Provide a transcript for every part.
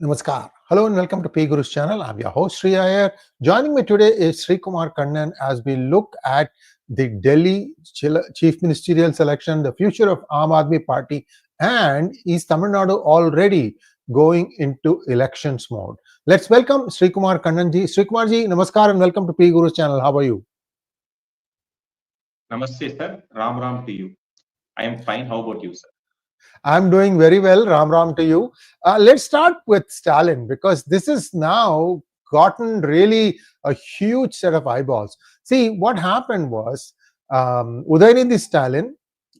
Namaskar. Hello and welcome to PGurus channel. I'm your host Sree Iyer. Joining me today is Srikumar Kannan as we look at the Delhi Chief Ministerial selection, the future of 𝗏𝗏𝗡𝗏 Party, and is Tamil Nadu already going into elections mode? Let's welcome Srikumar Kannan ji. Srikumar ji, Namaskar and welcome to PGurus channel. How are you? Namaste, sir. Ram to you. I am fine. How about you, sir? I'm doing very well. Ram to you. Let's start with Stalin, because this has now gotten really a huge set of eyeballs. See, what happened was Udayanidhi Stalin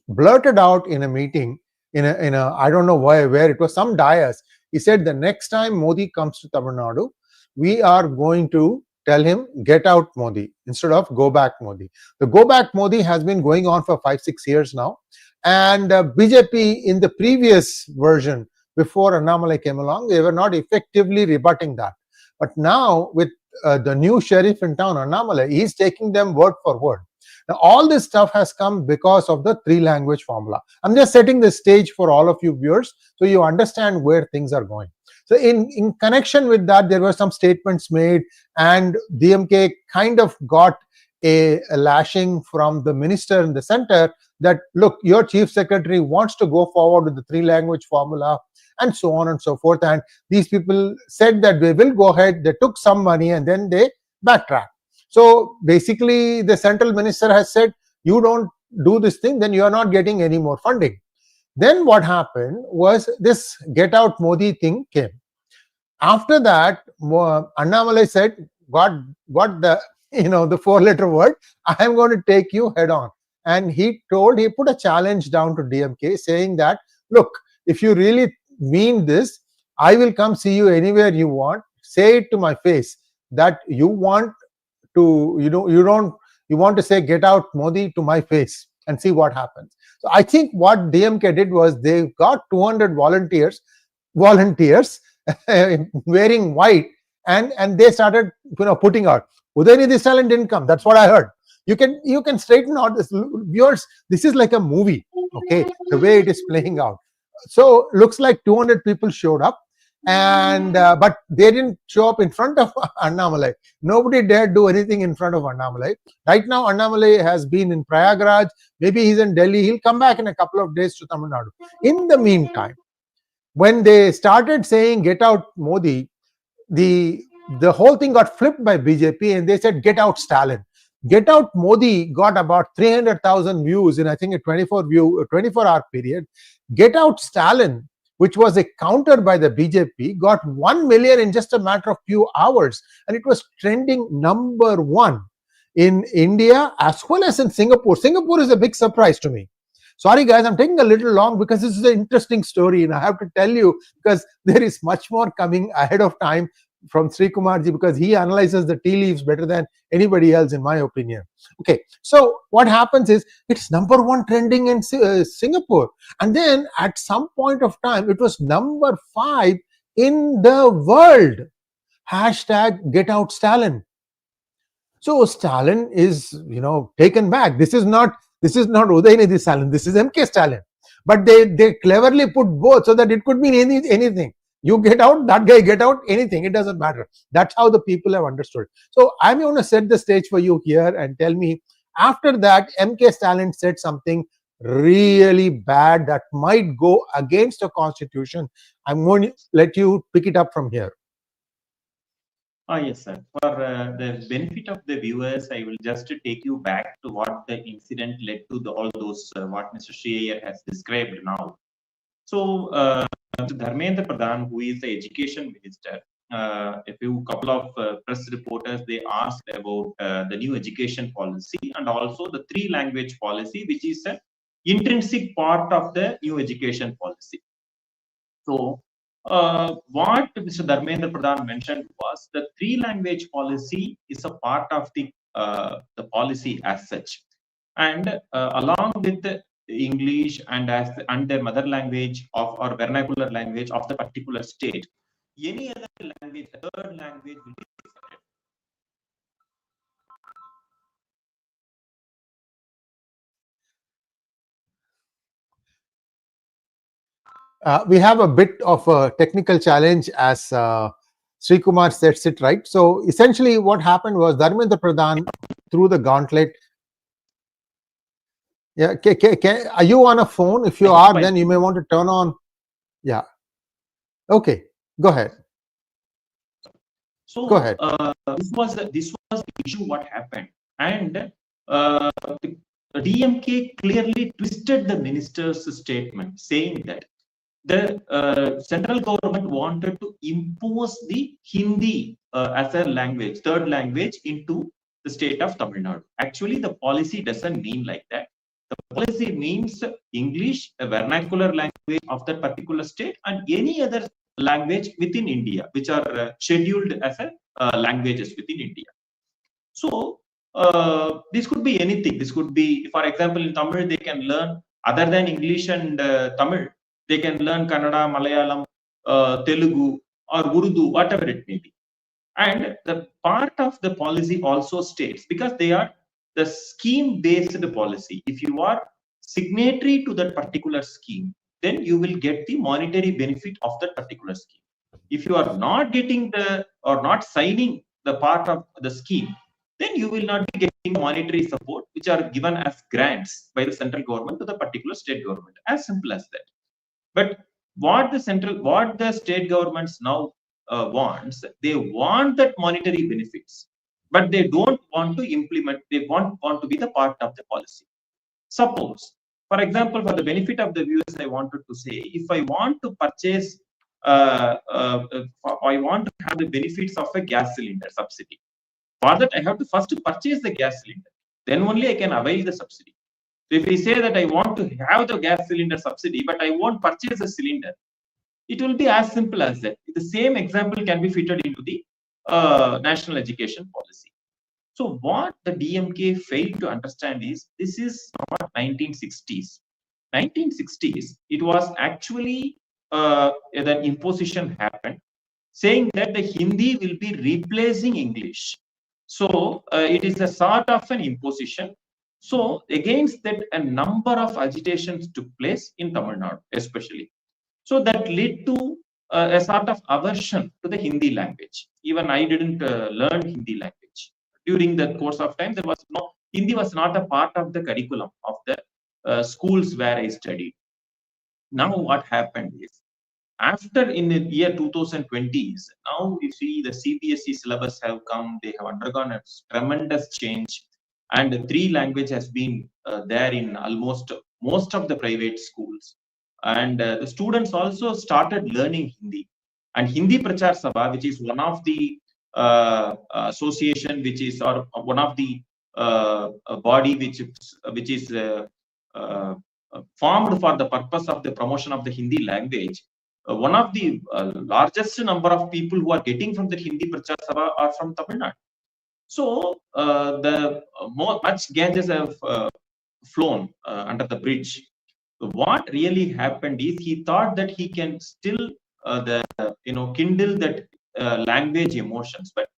blurted out in a meeting, in a I don't know where it was, some dais. He said the next time Modi comes to Tamil Nadu, we are going to tell him get out Modi instead of go back Modi. The go back Modi has been going on for 5-6 years now. And BJP in the previous version, before 𝗏𝗏𝗡𝗏 came along, they were not effectively rebutting that. But now with the new sheriff in town, 𝗏𝗏𝗡𝗏, he's taking them word for word. Now all this stuff has come because of the three-language formula. I'm just setting the stage for all of you viewers so you understand where things are going. So in connection with that, there were some statements made, and DMK kind of got a lashing from the minister in the center that, look, your chief secretary wants to go forward with the three-language formula and so on and so forth. And these people said that they will go ahead. They took some money and then they backtracked. So basically, the central minister has said, you don't do this thing, then you are not getting any more funding. Then what happened was this get out Modi thing came. After that, 𝗏𝗏𝗡𝗏 said, got the four-letter word, I am going to take you head on. And he put a challenge down to DMK saying that, look, if you really mean this, I will come see you anywhere you want. Say it to my face that you want to, you want to say get out Modi to my face and see what happens. So I think what DMK did was they got 200 volunteers wearing white, and they started putting out. Udayanidhi Stalin didn't come. That's what I heard. You can straighten out this, viewers. This is like a movie, okay, the way it is playing out. So looks like 200 people showed up, and but they didn't show up in front of 𝗏𝗏𝗡𝗏. Nobody dared do anything in front of 𝗏𝗏𝗡𝗏. Right now 𝗏𝗏𝗡𝗏 has been in Prayagraj. Maybe he's in Delhi. He'll come back in a couple of days to Tamil Nadu. In the meantime, when they started saying get out Modi, the whole thing got flipped by BJP, and they said get out Stalin. Get out Modi got about 300,000 views in, I think, a 24-hour period. Get out Stalin, which was a counter by the BJP, got 1 million in just a matter of few hours, and it was trending #1 in India as well as in Singapore. Singapore is a big surprise to me. Sorry guys, I'm taking a little long because this is an interesting story and I have to tell you, because there is much more coming ahead of time from Srikumar ji, because he analyzes the tea leaves better than anybody else, in my opinion. Okay, so what happens is it's #1 trending in Singapore, and then at some point of time it was #5 in the world. #GetOutStalin. So Stalin is taken back. This is not Udayanidhi Stalin, this is MK Stalin. But they cleverly put both so that it could mean anything. You get out, that guy get out, anything, it doesn't matter. That's how the people have understood. So I'm going to set the stage for you here and tell me, after that, MK Stalin said something really bad that might go against the constitution. I'm going to let you pick it up from here. Yes, sir. For the benefit of the viewers, I will just take you back to what the incident led to, all those what Mr. Sree Iyer has described now. So, Mr. 𝗏𝗏𝗡𝗏𝗏, who is the education minister, a couple of press reporters, they asked about the new education policy and also the three-language policy, which is an intrinsic part of the new education policy. So, what Mr. 𝗏𝗏𝗡𝗏𝗏 mentioned was the three-language policy is a part of the policy as such, and along with the English and their mother language or vernacular language of the particular state, any other language, third language will be accepted. We have a bit of a technical challenge as Srikumar sets it right. So essentially what happened was Dharmendra Pradhan threw the gauntlet. Yeah, are you on a phone? If you are, then you may want to turn on. Yeah. Okay, go ahead. So Go ahead. this was the issue. What happened, and the DMK clearly twisted the minister's statement, saying that the central government wanted to impose the Hindi as a language, third language, into the state of Tamil Nadu. Actually, the policy doesn't mean like that. The policy means English, a vernacular language of that particular state, and any other language within India, which are scheduled as a languages within India. So this could be anything. This could be, for example, in Tamil they can learn, other than English and Tamil, they can learn Kannada, Malayalam, Telugu, or Urdu, whatever it may be. And the part of the policy also states, because they are the scheme-based policy. If you are signatory to that particular scheme, then you will get the monetary benefit of that particular scheme. If you are not getting the or not signing the part of the scheme, then you will not be getting monetary support, which are given as grants by the central government to the particular state government. As simple as that. But what the state governments now wants, they want that monetary benefits, but they don't want to implement. They want to be the part of the policy. Suppose, for example, for the benefit of the viewers, I wanted to say, if I want to purchase, I want to have the benefits of a gas cylinder subsidy. For that, I have to first purchase the gas cylinder. Then only I can avail the subsidy. So if we say that I want to have the gas cylinder subsidy, but I won't purchase a cylinder, it will be as simple as that. The same example can be fitted into the national education policy. So what the DMK failed to understand is, this is not 1960s. 1960s, it was actually the imposition happened, saying that the Hindi will be replacing English. So it is a sort of an imposition. So against that, a number of agitations took place in Tamil Nadu, especially. So that led to a sort of aversion to the Hindi language. Even I didn't learn Hindi language. During the course of time, there was no Hindi was not a part of the curriculum of the schools where I studied. Now what happened is, after in the year 2020s, now we see the CBSE syllabus have come, they have undergone a tremendous change, and 3 language has been there in almost most of the private schools. And the students also started learning Hindi. And Hindi Prachar Sabha, which is one of the association, which is, or one of the body which is formed for the purpose of the promotion of the Hindi language, one of the largest number of people who are getting from the Hindi Prachar Sabha are from Tamil Nadu. So the much Ganges have flown under the bridge. So what really happened is, he thought that he can still kindle that language emotions, but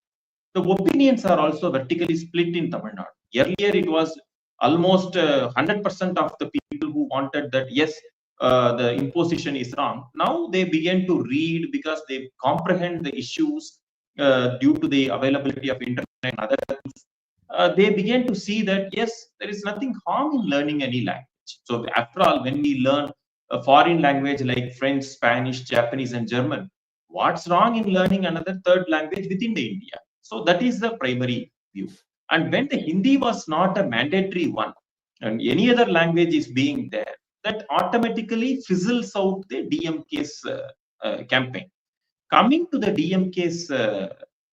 the opinions are also vertically split in Tamil Nadu. Earlier, it was almost 100% of the people who wanted that, yes, the imposition is wrong. Now they begin to read, because they comprehend the issues due to the availability of internet and other things. They begin to see that, yes, there is nothing harm in learning any language. So after all, when we learn a foreign language like French, Spanish, Japanese, and German, what's wrong in learning another third language within the India? So that is the primary view. And when the Hindi was not a mandatory one, and any other language is being there, that automatically fizzles out the DMK's campaign. Coming to the DMK's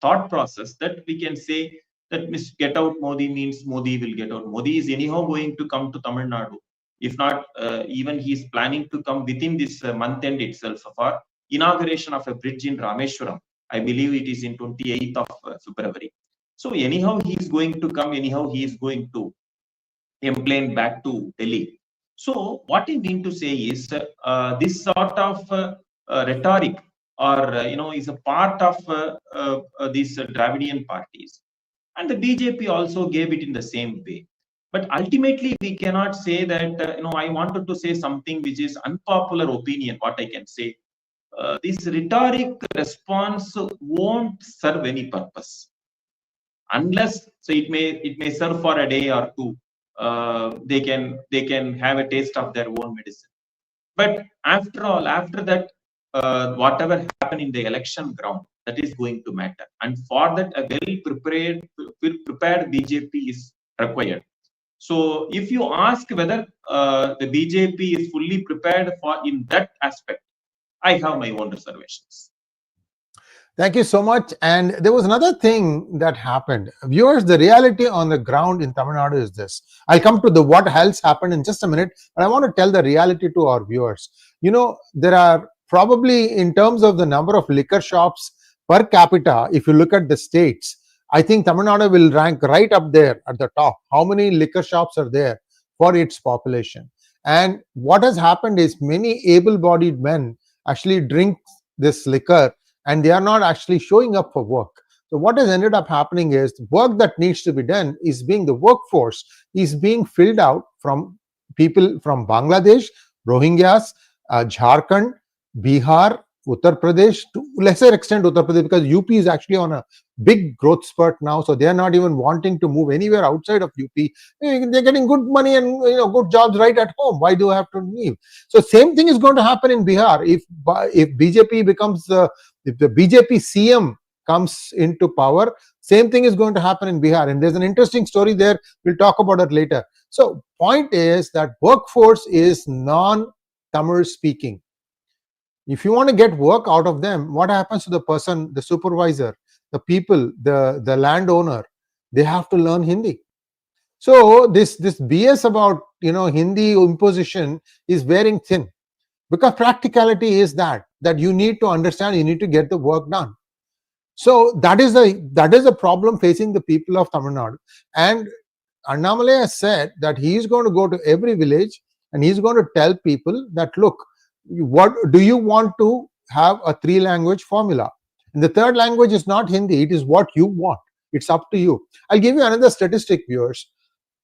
thought process, that we can say that get out Modi means Modi will get out. Modi is anyhow going to come to Tamil Nadu. If not, even he is planning to come within this month end itself for inauguration of a bridge in Rameshwaram. I believe it is in 28th of February. So anyhow, he is going to come. Anyhow, he is going to plane back to Delhi. So what I mean to say is, this sort of rhetoric, or is a part of these Dravidian parties, and the BJP also gave it in the same way. But ultimately, we cannot say that, I wanted to say something which is unpopular opinion, what I can say. This rhetoric response won't serve any purpose. Unless, so it may serve for a day or two. They can have a taste of their own medicine. But after all, after that, whatever happened in the election ground, that is going to matter. And for that, a prepared BJP is required. So if you ask whether the BJP is fully prepared for in that aspect, I have my own reservations. Thank you so much. And there was another thing that happened. Viewers, the reality on the ground in Tamil Nadu is this. I'll come to the what else happened in just a minute, but I want to tell the reality to our viewers. There are probably, in terms of the number of liquor shops per capita, if you look at the states, I think Tamil Nadu will rank right up there at the top. How many liquor shops are there for its population? And what has happened is many able-bodied men actually drink this liquor, and they are not actually showing up for work. So what has ended up happening is the work that needs to be done is the workforce is being filled out from people from Bangladesh, Rohingyas, Jharkhand, Bihar, Uttar Pradesh, to lesser extent Uttar Pradesh, because UP is actually on a big growth spurt now, so they are not even wanting to move anywhere outside of UP. They're getting good money and good jobs right at home. Why do I have to leave? So same thing is going to happen in Bihar if BJP becomes if the BJP CM comes into power. Same thing is going to happen in Bihar, and there's an interesting story there. We'll talk about it later. So point is that workforce is non-Tamil speaking. If you want to get work out of them, what happens to the person, the supervisor, the people, the landowner? They have to learn Hindi. So this BS about Hindi imposition is wearing thin, because practicality is that you need to understand, you need to get the work done. So that is a problem facing the people of Tamil Nadu. And Annamalai has said that he is going to go to every village and he's going to tell people that, look, what do you want to have a 3-language formula? And the third language is not Hindi, it is what you want. It's up to you. I'll give you another statistic, viewers.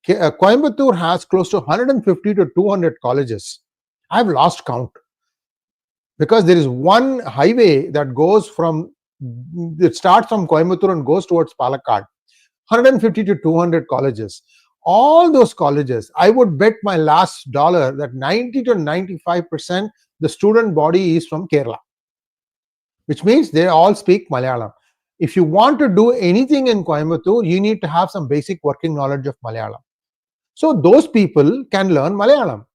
Coimbatore has close to 150 to 200 colleges. I've lost count, because there is one highway that goes it starts from Coimbatore and goes towards Palakkad. 150 to 200 colleges. All those colleges, I would bet my last dollar that 90 to 95% the student body is from Kerala, which means they all speak Malayalam. If you want to do anything in Coimbatore, you need to have some basic working knowledge of Malayalam. So those people can learn Malayalam.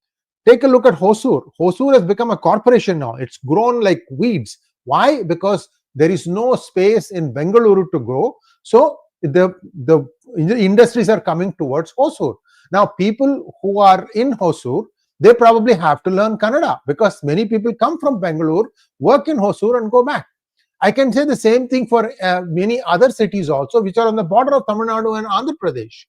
Take a look at Hosur. Hosur has become a corporation now. It's grown like weeds. Why? Because there is no space in Bengaluru to grow. So the industries are coming towards Hosur. Now, people who are in Hosur, they probably have to learn Kannada, because many people come from Bengaluru, work in Hosur and go back. I can say the same thing for many other cities also, which are on the border of Tamil Nadu and Andhra Pradesh.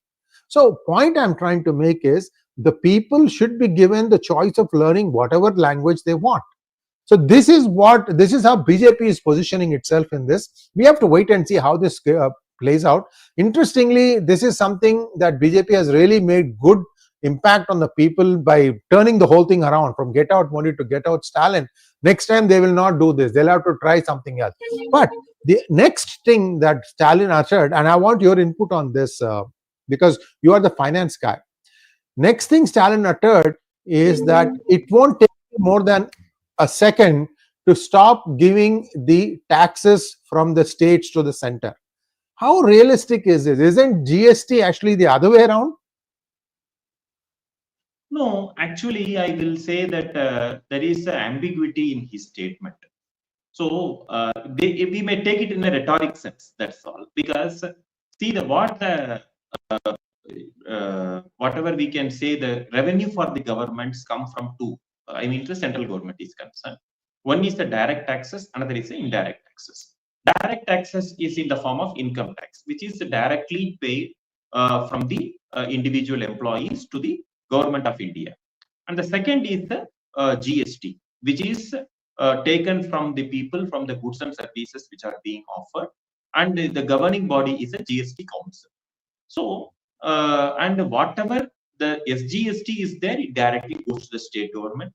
So point I'm trying to make is the people should be given the choice of learning whatever language they want. So this is how BJP is positioning itself in this. We have to wait and see how this plays out. Interestingly, this is something that BJP has really made good impact on the people by turning the whole thing around from Get Out Modi to Get Out Stalin. Next time they will not do this. They'll have to try something else. But the next thing that Stalin uttered, and I want your input on this because you are the finance guy. Next thing Stalin uttered is that it won't take more than a second to stop giving the taxes from the states to the center. How realistic is this? Isn't GST actually the other way around? No, actually, I will say that there is an ambiguity in his statement. So we may take it in a rhetoric sense. That's all. Because see whatever we can say, the revenue for the governments come from two. The central government is concerned. One is the direct taxes, another is the indirect taxes. Direct taxes is in the form of income tax, which is directly paid from the individual employees to the government of India. And the second is the GST, which is taken from the people, from the goods and services which are being offered. And the governing body is a GST council. So and whatever the SGST is there, it directly goes to the state government,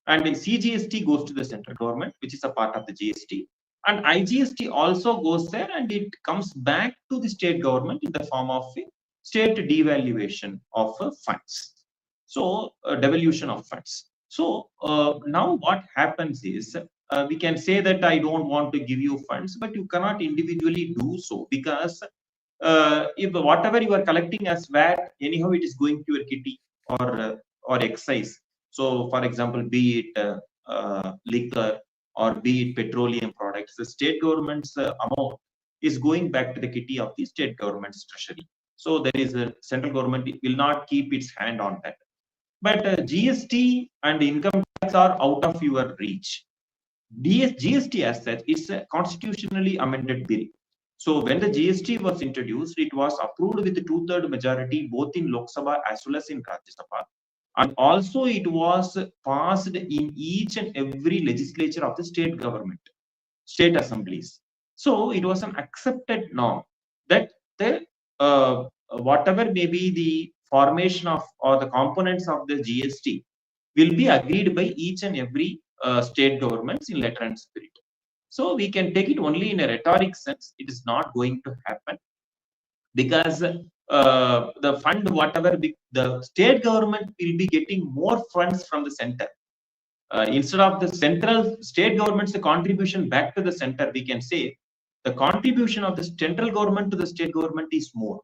and the CGST goes to the central government, which is a part of the GST, and IGST also goes there, and it comes back to the state government in the form of a state devaluation of funds. So devolution of funds. So now what happens is, we can say that I don't want to give you funds, but you cannot individually do so, because if whatever you are collecting as VAT, anyhow it is going to your kitty or excise. So for example, be it liquor or be it petroleum products, the state government's amount is going back to the kitty of the state government's treasury. So there is a central government will not keep its hand on that. But GST and income tax are out of your reach. GST as such is a constitutionally amended bill. So when the GST was introduced, it was approved with the 2/3 majority both in Lok Sabha as well as in Rajya Sabha. And also it was passed in each and every legislature of the state government, state assemblies. So it was an accepted norm that the whatever may be the formation of or the components of the GST will be agreed by each and every state governments in letter and spirit. So we can take it only in a rhetoric sense. It is not going to happen, because the fund, whatever the state government will be getting more funds from the center. Instead of the central state government's the contribution back to the center, we can say the contribution of the central government to the state government is more,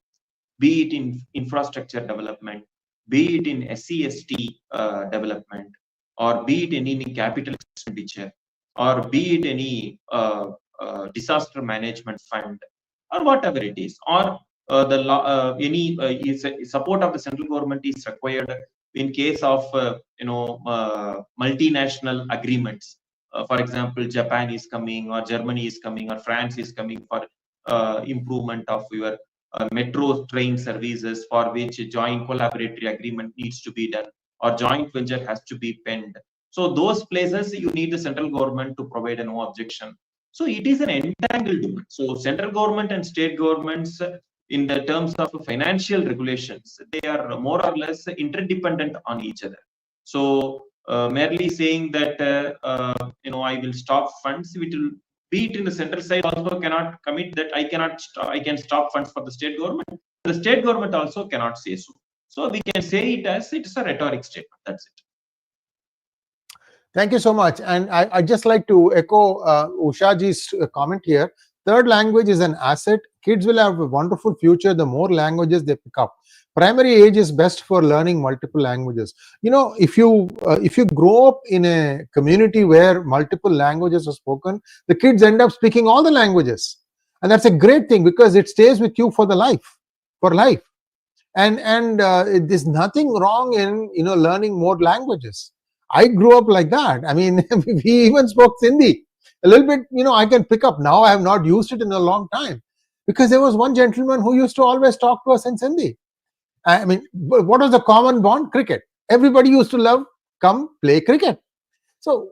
be it in infrastructure development, be it in SCST development, or be it in any capital expenditure, or be it any disaster management fund, or whatever it is, or any support of the central government is required in case of multinational agreements. For example, Japan is coming, or Germany is coming, or France is coming for improvement of your metro train services, for which a joint collaboratory agreement needs to be done, or joint venture has to be penned. So those places you need the central government to provide a no objection. So it is an entangled. So central government and state governments, in the terms of financial regulations, they are more or less interdependent on each other. So merely saying that I will stop funds, it will be it in the central side also cannot commit that I can stop funds for the state government. The state government also cannot say so. So we can say it as it is a rhetoric statement. That's it. Thank you so much. And I'd just like to echo Ushaji's comment here. Third language is an asset. Kids will have a wonderful future the more languages they pick up. Primary age is best for learning multiple languages. If you grow up in a community where multiple languages are spoken, the kids end up speaking all the languages, and that's a great thing because it stays with you for life. And there's nothing wrong in learning more languages. I grew up like that. I mean, we even spoke Hindi a little bit. I can pick up now. I have not used it in a long time because there was one gentleman who used to always talk to us in Hindi. I mean, what was the common bond? Cricket. Everybody used to love come play cricket. So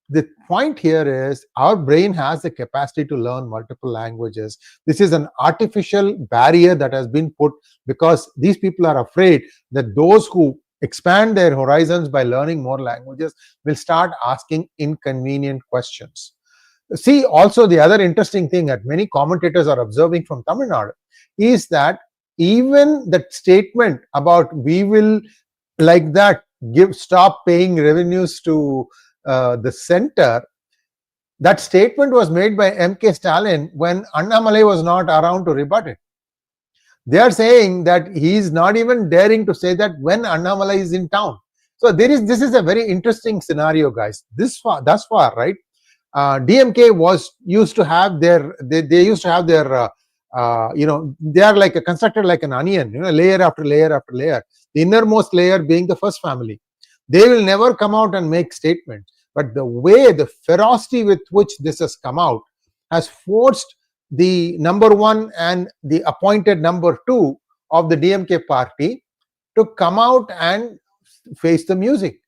the point here is our brain has the capacity to learn multiple languages. This is an artificial barrier that has been put because these people are afraid that those who expand their horizons by learning more languages will start asking inconvenient questions. See, also the other interesting thing that many commentators are observing from Tamil Nadu is that even that statement about we will like that stop paying revenues to the center, that statement was made by M.K. Stalin when Annamalai was not around to rebut it. They are saying that he is not even daring to say that when Annamalai is in town. So this is a very interesting scenario, guys. Thus far, right? DMK used to have their they are like constructed like an onion, layer after layer after layer. The innermost layer being the first family. They will never come out and make statements. But the ferocity with which this has come out has forced the number one and the appointed number two of the DMK party to come out and face the music.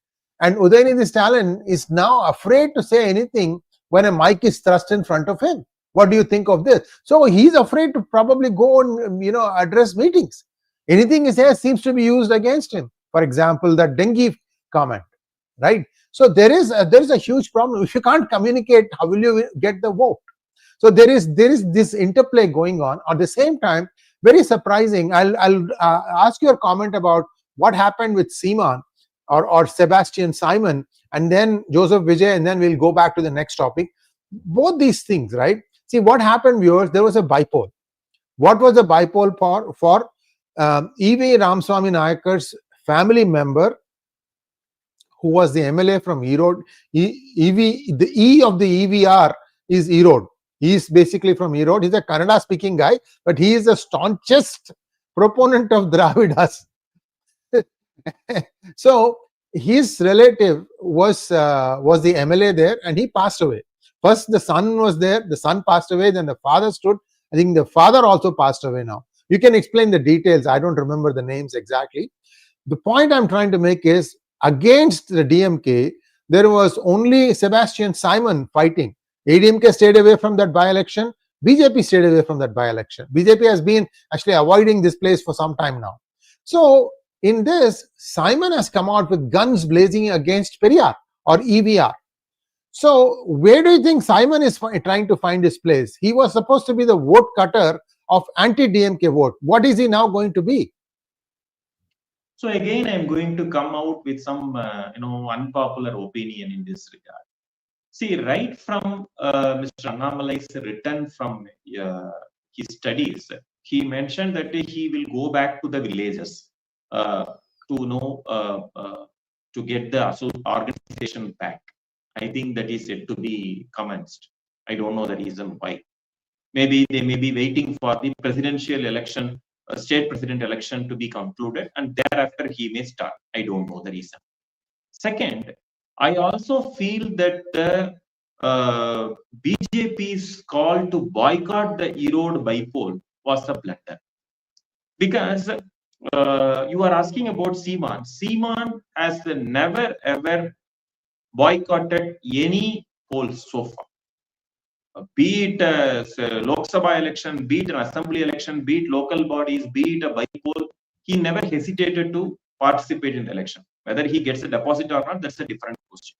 And Udayanidhi Stalin is now afraid to say anything when a mic is thrust in front of him. What do you think of this? So he's afraid to probably go and address meetings. Anything he says seems to be used against him. For example, the dengue comment, right? So there is a huge problem. If you can't communicate, how will you get the vote? So there is this interplay going on. At the same time, very surprising. I'll ask your comment about what happened with Seaman or Sebastian Simon, and then Joseph Vijay, and then we'll go back to the next topic. Both these things, right? See what happened, viewers. There was a bipole. What was the bipole for? E.V. Ramaswamy Nayakkar's family member, who was the MLA from Erode. The E of the EVR is Erode. He is basically from Erode. He's a Kannada speaking guy, but he is the staunchest proponent of Dravidas. So his relative was the MLA there, and he passed away. First the son was there, the son passed away, then the father stood. I think the father also passed away now. You can explain the details. I don't remember the names exactly. The point I'm trying to make is, against the DMK, there was only Sebastian Simon fighting. ADMK stayed away from that by-election. BJP stayed away from that by-election. BJP has been actually avoiding this place for some time now. So in this, Simon has come out with guns blazing against Periyar or EVR. So where do you think Simon is trying to find his place? He was supposed to be the vote cutter of anti-DMK vote. What is he now going to be? So again, I'm going to come out with some unpopular opinion in this regard. See, right from Mr. Annamalai's return from his studies, he mentioned that he will go back to the villages to get the organization back. I think that is yet to be commenced. I don't know the reason why. Maybe they may be waiting for the presidential election, state president election to be concluded, and thereafter he may start. I don't know the reason. Second, I also feel that the BJP's call to boycott the Erode bipole was a blunder, because you are asking about Seaman. Seaman has never ever boycotted any polls so far. Be it a Lok Sabha election, be it an assembly election, be it local bodies, be it a bipole, he never hesitated to participate in the election. Whether he gets a deposit or not, that's a different question.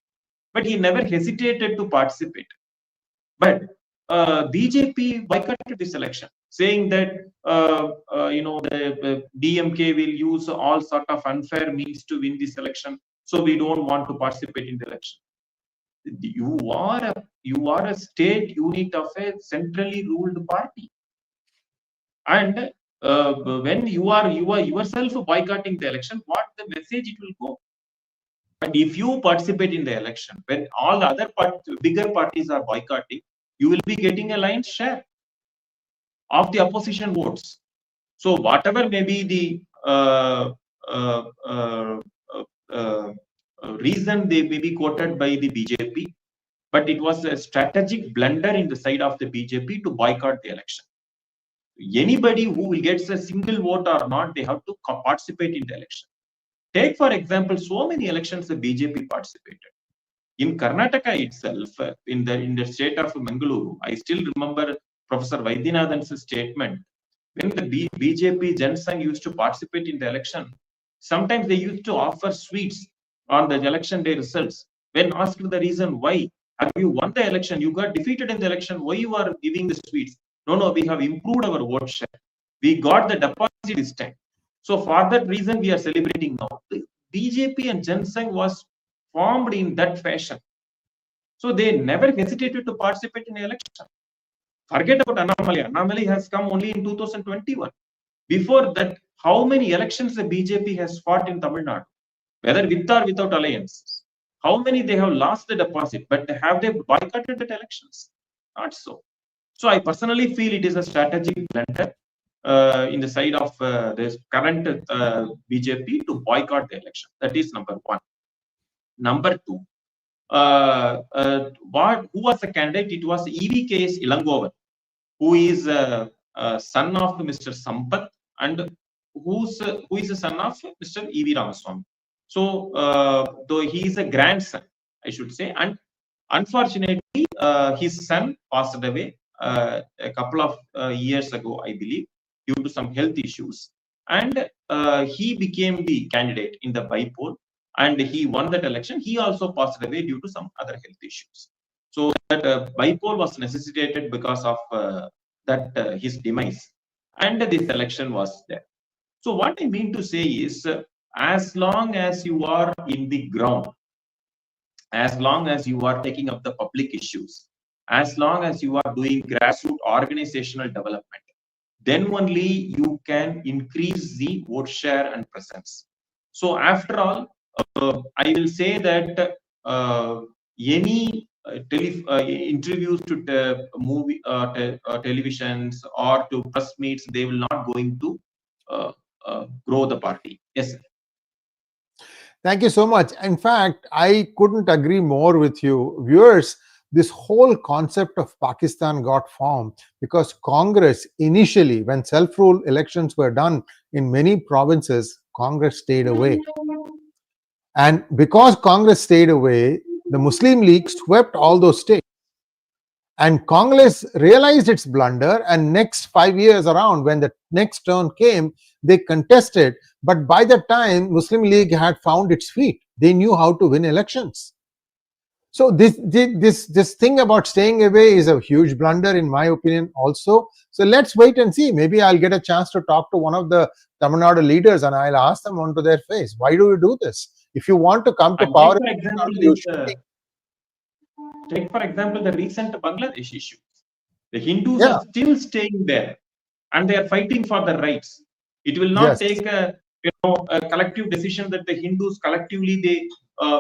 But he never hesitated to participate. But BJP boycotted this election, saying that the DMK will use all sort of unfair means to win this election, so we don't want to participate in the election. You are a state unit of a centrally ruled party, and when you are yourself boycotting the election, what the message it will go? And if you participate in the election, when all the other bigger parties are boycotting, you will be getting a lion's share of the opposition votes. So whatever may be the reason they may be quoted by the BJP, but it was a strategic blunder in the side of the BJP to boycott the election. Anybody who will get a single vote or not, they have to participate in the election. Take for example, so many elections the BJP participated. In Karnataka itself, in the state of Mangaluru, I still remember Professor Vaidyanathan's statement. When the BJP Jansangh used to participate in the election, sometimes they used to offer sweets on the election day results. When asked the reason why, have you won the election? You got defeated in the election. Why you are giving the sweets? No, we have improved our vote share. We got the deposit this time. So for that reason, we are celebrating now. The BJP and Jansangh was formed in that fashion. So they never hesitated to participate in the election. Forget about Annamalai. Annamalai has come only in 2021. Before that, how many elections the BJP has fought in Tamil Nadu? Whether with or without alliances. How many they have lost the deposit, but have they boycotted the elections? Not so. So I personally feel it is a strategic blunder in the side of this current BJP to boycott the election. That is number one. Number two, who was the candidate? It was EVKS Ilangovan, who is a son of Mr. Sampath and who is a son of Mr. E.V. Ramaswamy. So though he is a grandson, I should say, and unfortunately his son passed away a couple of years ago, I believe, due to some health issues. and he became the candidate in the by-poll, and he won that election. He also passed away due to some other health issues. So that by-poll was necessitated because of his demise, and this election was there. So what I mean to say is, as long as you are in the ground, as long as you are taking up the public issues, as long as you are doing grassroots organizational development, then only you can increase the vote share and presence. So after all, I will say that any interviews to televisions or to press meets, they will not going to grow the party. Yes, sir. Thank you so much. In fact, I couldn't agree more with you. Viewers, this whole concept of Pakistan got formed because Congress initially, when self-rule elections were done in many provinces, Congress stayed away. And because Congress stayed away, the Muslim League swept all those states. And Congress realized its blunder, and next 5 years around, when the next turn came, they contested. But by the time Muslim League had found its feet, they knew how to win elections. So this thing about staying away is a huge blunder, in my opinion, also. So let's wait and see. Maybe I'll get a chance to talk to one of the Tamil Nadu leaders, and I'll ask them onto their face, why do you do this? If you want to come to power, take for example the recent Bangladesh issue. The Hindus are still staying there, and they are fighting for their rights. It will not take a collective decision that the Hindus collectively they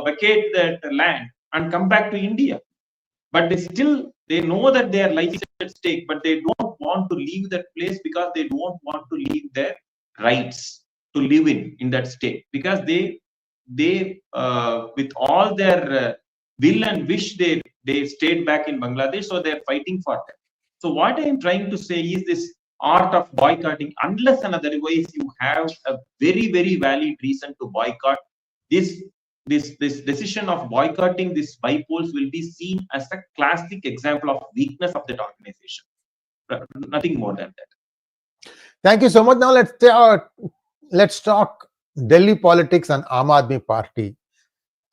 vacate that land and come back to India. But they know that their life is at stake, but they don't want to leave that place because they don't want to leave their rights to live in that state, because they with all their will and wish they stayed back in Bangladesh, so they're fighting for that. So what I am trying to say is this art of boycotting, unless and otherwise you have a very, very valid reason to boycott, this decision of boycotting these by-polls will be seen as a classic example of weakness of that organization. Nothing more than that. Thank you so much. Now let's talk Delhi politics and Aam Aadmi Party.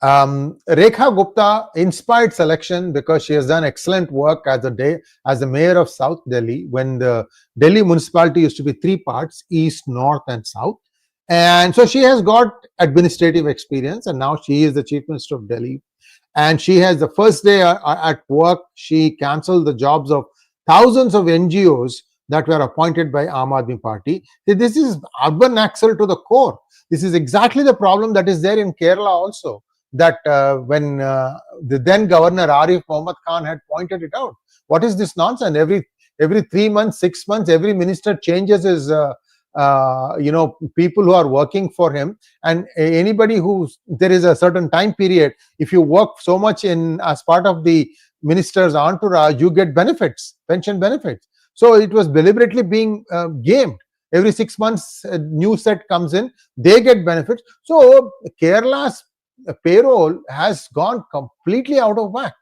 Rekha Gupta inspired selection because she has done excellent work as the mayor of South Delhi, when the Delhi municipality used to be 3 parts, East, North and South. And so she has got administrative experience, and now she is the Chief Minister of Delhi. And she has, the first day at work, she cancelled the jobs of thousands of NGOs that were appointed by Aam Aadmi Party. This is urban Naxal to the core. This is exactly the problem that is there in Kerala also, that when the then governor Arif Mohammed Khan had pointed it out. What is this nonsense? Every 3 months, 6 months, every minister changes his people who are working for him, and anybody there is a certain time period. If you work so much as part of the minister's entourage, you get benefits, pension benefits. So it was deliberately being gamed. Every 6 months, a new set comes in, they get benefits. So Kerala's payroll has gone completely out of whack.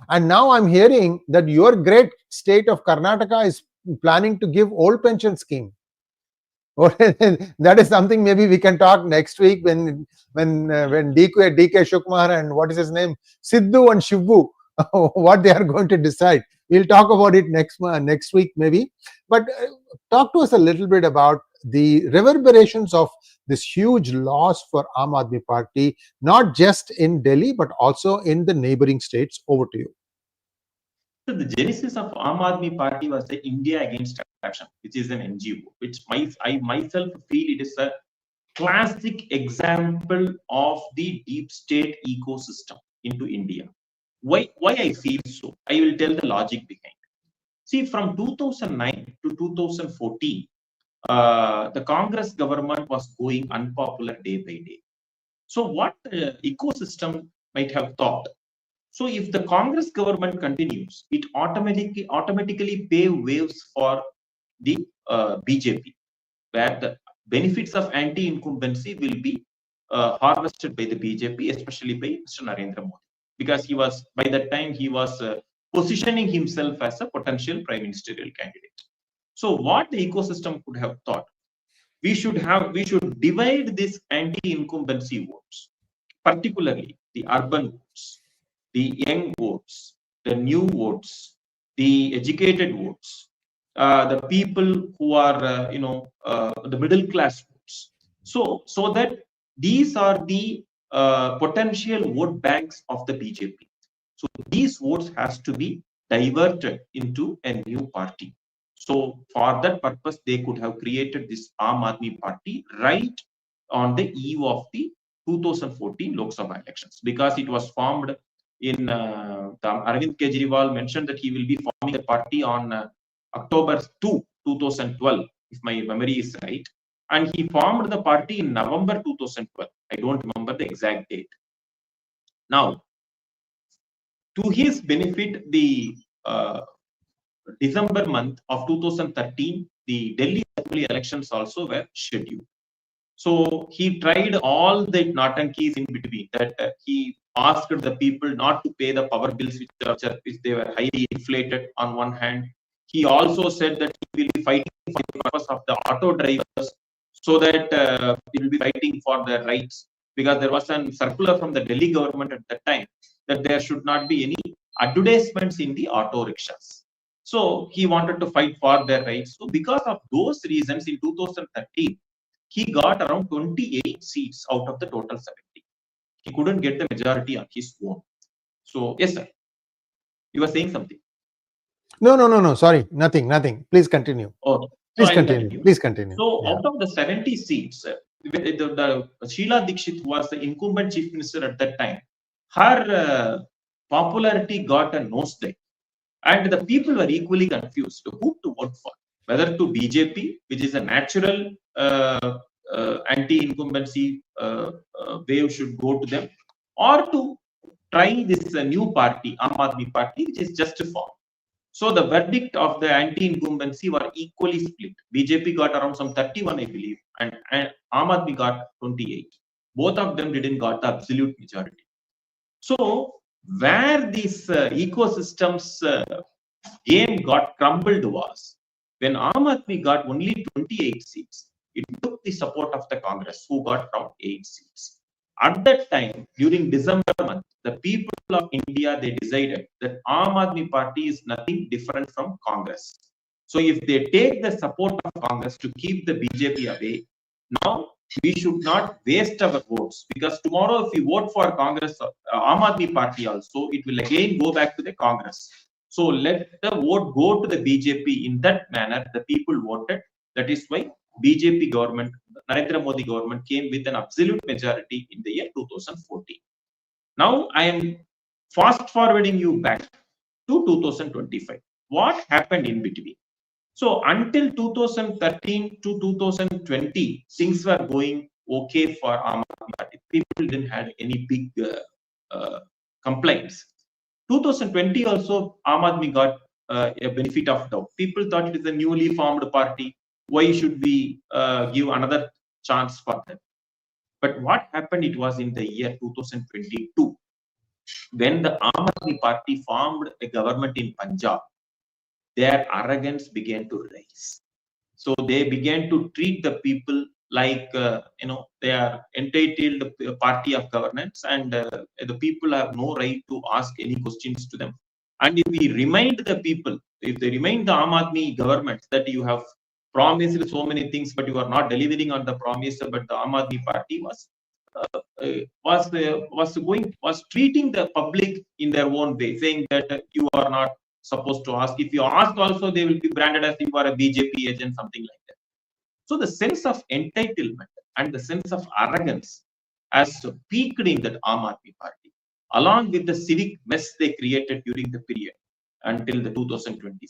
And now I'm hearing that your great state of Karnataka is planning to give old pension scheme. That is something maybe we can talk next week when DK Shukmar and what is his name, Sidhu and Shivu, what they are going to decide. We'll talk about it next week maybe. But talk to us a little bit about the reverberations of this huge loss for Aam Aadmi Party, not just in Delhi but also in the neighboring states. Over to you. So the genesis of Aam Aadmi Party was the India Against Corruption, which is an NGO, which I myself feel it is a classic example of the deep state ecosystem into India. Why I feel so? I will tell the logic behind. See, from 2009 to 2014, the Congress government was going unpopular day by day. So what the ecosystem might have thought? So if the Congress government continues, it automatically pave waves for the BJP, where the benefits of anti-incumbency will be harvested by the BJP, especially by Mr. Narendra Modi, because by that time he was positioning himself as a potential prime ministerial candidate. So what the ecosystem could have thought? we should divide this anti-incumbency votes, particularly the urban votes, the young votes, the new votes, the educated votes, the people who are the middle class votes. So that these are the potential vote banks of the BJP. So these votes has to be diverted into a new party. So for that purpose, they could have created this Aam Aadmi Party right on the eve of the 2014 Lok Sabha elections, because it was formed in Arvind Kejriwal mentioned that he will be forming the party on October 2, 2012, if my memory is right. And he formed the party in November 2012. I don't remember the exact date. Now, to his benefit, the December month of 2013, the Delhi Assembly elections also were scheduled. So he tried all the nautankies in between, that he asked the people not to pay the power bills which they were highly inflated on one hand. He also said that he will be fighting for the purpose of the auto drivers, so that he will be fighting for their rights, because there was a circular from the Delhi government at that time that there should not be any advertisements in the auto rickshaws. So he wanted to fight for their rights. So because of those reasons, in 2013, he got around 28 seats out of the total 70. He couldn't get the majority on his own. So, yes, sir. You were saying something. No. Sorry, nothing. Please continue. Okay. Please continue. Please continue. So, out of the 70 seats, the Sheila Dikshit, who was the incumbent chief minister at that time, her popularity got a nosedive. And the people were equally confused who to vote for, whether to BJP, which is a natural anti-incumbency wave should go to them, or to try this new party, Aam Aadmi Party, which is just formed. So the verdict of the anti-incumbency were equally split. BJP got around some 31, I believe, and Aam Aadmi got 28. Both of them didn't got the absolute majority. So where these ecosystems game got crumbled was when Aam Aadmi got only 28 seats. It took the support of the Congress, who got around 8 seats. At that time, during December month, the people of India, they decided that Aam Aadmi Party is nothing different from Congress. So if they take the support of Congress to keep the BJP away, now we should not waste our votes, because tomorrow if we vote for Congress, Aam Aadmi Party also, it will again go back to the Congress. So let the vote go to the BJP. In that manner, the people voted. That is why BJP government, Narendra Modi government, came with an absolute majority in the year 2014. Now I am fast forwarding you back to 2025. What happened in between? So until 2013 to 2020, things were going okay for Aam Aadmi Party. People didn't have any big complaints. 2020 also, Aam Aadmi got a benefit of doubt. People thought it is a newly formed party. Why should we give another chance for them? But what happened? It was in the year 2022 when the Aam Aadmi Party formed a government in Punjab. Their arrogance began to rise. So they began to treat the people like they are entitled party of governance, and the people have no right to ask any questions to them. And if we remind the people, if they remind the Aam Aadmi government that you have promised so many things, but you are not delivering on the promise, but the Aam Aadmi Party was treating the public in their own way, saying that you are not supposed to ask. If you ask also, they will be branded as if you are a BJP agent, something like that. So the sense of entitlement and the sense of arrogance has peaked in that Aam Aadmi Party, along with the civic mess they created during the period until the 2025.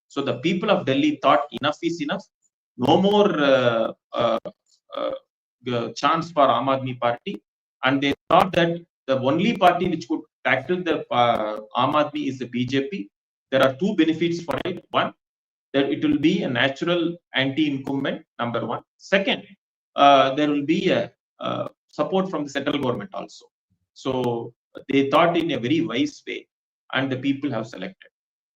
So the people of Delhi thought enough is enough. No more chance for Aam Aadmi Party, and they thought that the only party which could tackle the Aam Aadmi is the BJP. There are two benefits for it. One, that it will be a natural anti-incumbent, number one. Second, there will be a support from the central government also. So they thought in a very wise way, and the people have selected.